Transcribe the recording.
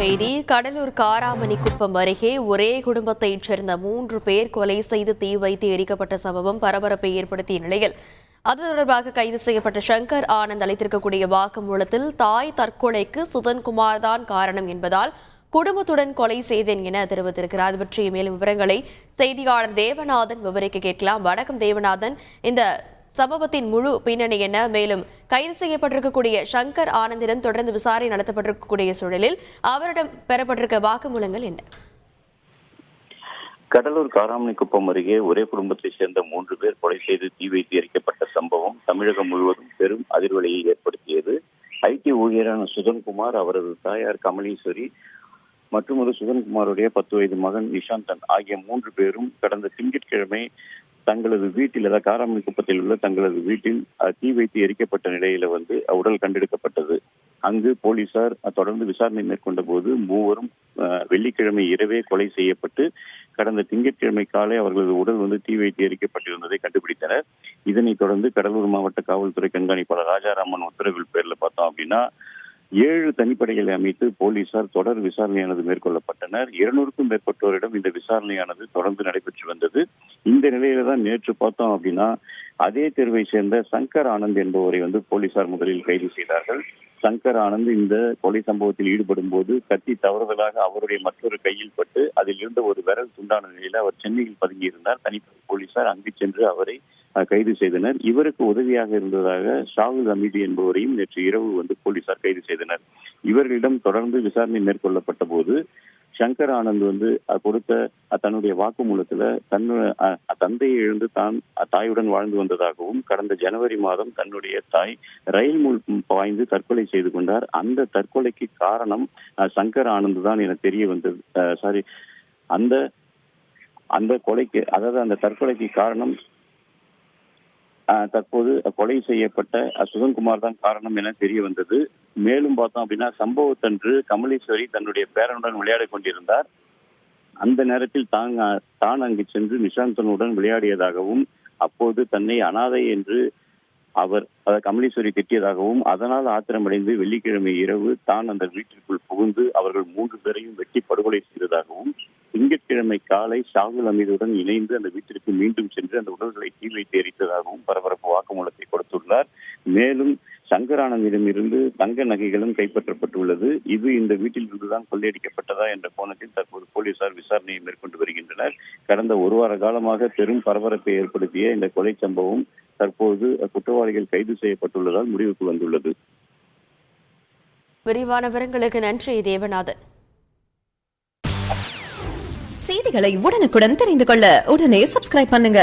செய்தி. கடலூர் காராமணிக்குப்பம் அருகே ஒரே குடும்பத்தைச் சேர்ந்த 3 பேர் கொலை செய்து தீ வைத்து எரிக்கப்பட்ட சம்பவம் பரபரப்பை ஏற்படுத்திய நிலையில் அது தொடர்பாக கைது செய்யப்பட்ட சங்கர் ஆனந்த் அளித்திருக்கக்கூடிய வாக்குமூலத்தில் தாய் தற்கொலைக்கு சுதன்குமார் தான் காரணம் என்பதால் குடும்பத்துடன் கொலை செய்தேன் என தெரிவித்திருக்கிறார். அது பற்றிய மேலும் விவரங்களை செய்தியாளர் தேவநாதன் விவரிக்க கேட்கலாம். வணக்கம் தேவநாதன், இந்த சம்பவத்தின் முழு பின்னணி என்ன? மேலும் கைது செய்யப்பட்டிருக்கக்கூடிய சங்கர் ஆனந்திடம் தொடர்ந்து விசாரணை நடத்தப்பட்டிருக்கக்கூடிய சூழலில் அவரிடம் பெறப்பட்டிருக்க வாக்குமூலங்கள் என்ன? கடலூர் காராமணிக்குப்பம் அருகே ஒரே குடும்பத்தைச் சேர்ந்த 3 பேர் கொலை செய்து தீ வைத்து எரிக்கப்பட்ட சம்பவம் தமிழகம் முழுவதும் பெரும் அதிர்வலையை ஏற்படுத்தியது. ஐடி ஊழியரான சுதன்குமார், அவரது தாயார் கமலீஸ்வரி மற்றும் ஒரு சுதன்குமாருடைய 10 வயது மகன் நிஷாந்தன் ஆகிய 3 பேரும் கடந்த திங்கட்கிழமை தங்களது வீட்டில், அதாவது காராமணிக்குப்பத்தில் உள்ள தங்களது வீட்டில் தீ வைத்து எரிக்கப்பட்ட நிலையில உடல் கண்டெடுக்கப்பட்டது. அங்கு போலீசார் தொடர்ந்து விசாரணை மேற்கொண்ட போது மூவரும் வெள்ளிக்கிழமை இரவே கொலை செய்யப்பட்டு கடந்த திங்கட்கிழமை காலை அவர்களது உடல் தீ வைத்து எரிக்கப்பட்டிருந்ததை கண்டுபிடித்தனர். இதனைத் தொடர்ந்து கடலூர் மாவட்ட காவல்துறை கண்காணிப்பாளர் ராஜாராமன் உத்தரவில் பேர்ல பார்த்தோம் அப்படின்னா 7 தனிப்படைகளை அமைத்து போலீசார் தொடர் விசாரணையானது மேற்கொள்ளப்பட்டனர். 200க்கும் மேற்பட்டோரிடம் இந்த விசாரணையானது தொடர்ந்து நடைபெற்று வந்தது. இந்த நிலையில தான் நேற்று பார்த்தோம் அப்படின்னா அதே தெருவை சேர்ந்த சங்கர் ஆனந்த் என்பவரை போலீசார் முதலில் கைது செய்தார்கள். சங்கர் ஆனந்த் இந்த கொலை சம்பவத்தில் ஈடுபடும் போது கத்தி தவறுதலாக அவருடைய மற்றொரு கையில் பட்டு அதில் இருந்த ஒரு விரல் துண்டான நிலையில் அவர் சென்னையில் பதுங்கியிருந்தார். தனிப்படை போலீசார் அங்கு சென்று அவரை கைது செய்தனர். இவருக்கு உதவியாக இருந்ததாக ஷாகுல் அமீதி என்பவரையும் நேற்று இரவு போலீசார் கைது செய்தனர். இவர்களிடம் தொடர்ந்து விசாரணை மேற்கொள்ளப்பட்ட போது சங்கர் ஆனந்த் கொடுத்த தன்னுடைய வாக்குமூலத்துல தந்தையை இழந்து தான் தாயுடன் வாழ்ந்து வந்ததாகவும் கடந்த ஜனவரி மாதம் தன்னுடைய தாய் ரயில் மூல் பாய்ந்து தற்கொலை செய்து கொண்டார். அந்த தற்கொலைக்கு காரணம் சங்கர் ஆனந்த் தான் என தெரிய வந்தது. அந்த கொலைக்கு, அதாவது அந்த தற்கொலைக்கு காரணம் தற்போது கொலை செய்யப்பட்ட சுதன்குமார் தான் காரணம் என தெரிய வந்தது. மேலும் பார்த்தோம் அப்படின்னா சம்பவத்தன்று கமலீஸ்வரி தன்னுடைய பேரனுடன் விளையாடி கொண்டிருந்தார். அந்த நேரத்தில் தான் அங்கு சென்று நிஷாந்தனுடன் விளையாடியதாகவும் அப்போது தன்னை அனாதை என்று கமலீஸ்வரி திட்டியதாகவும் அதனால் ஆத்திரமடைந்து வெள்ளிக்கிழமை இரவு தான் அந்த வீட்டிற்குள் புகுந்து அவர்கள் 3 பேரையும் வெட்டி படுகொலை செய்ததாகவும் திங்கட்கிழமை காலை ஷாகுல் அமீதுடன் இணைந்து அந்த வீட்டிற்கு மீண்டும் சென்று அந்த உடல்களை தீ வைத்து எரித்ததாகவும் பரபரப்பு வாக்குமூலத்தை கொடுத்துள்ளார். மேலும் சங்கரானந்திடம் இருந்து தங்க நகைகளும் கைப்பற்றப்பட்டுள்ளது. இது இந்த வீட்டில் இருந்துதான் கொள்ளையடிக்கப்பட்டதா என்ற கோணத்தில் தற்போது போலீசார் விசாரணையை மேற்கொண்டு வருகின்றனர். கடந்த 1 வார காலமாக பெரும் பரபரப்பை ஏற்படுத்திய இந்த கொலை சம்பவம் தற்போது குற்றவாளிகள் கைது செய்யப்பட்டுள்ளதால் முடிவுக்கு வந்துள்ளது. விரிவான விவரங்களுக்கு நன்றி தேவநாதன். செய்திகளை உடனுக்குடன் தெரிந்து கொள்ள உடனே சப்ஸ்கிரைப் பண்ணுங்க.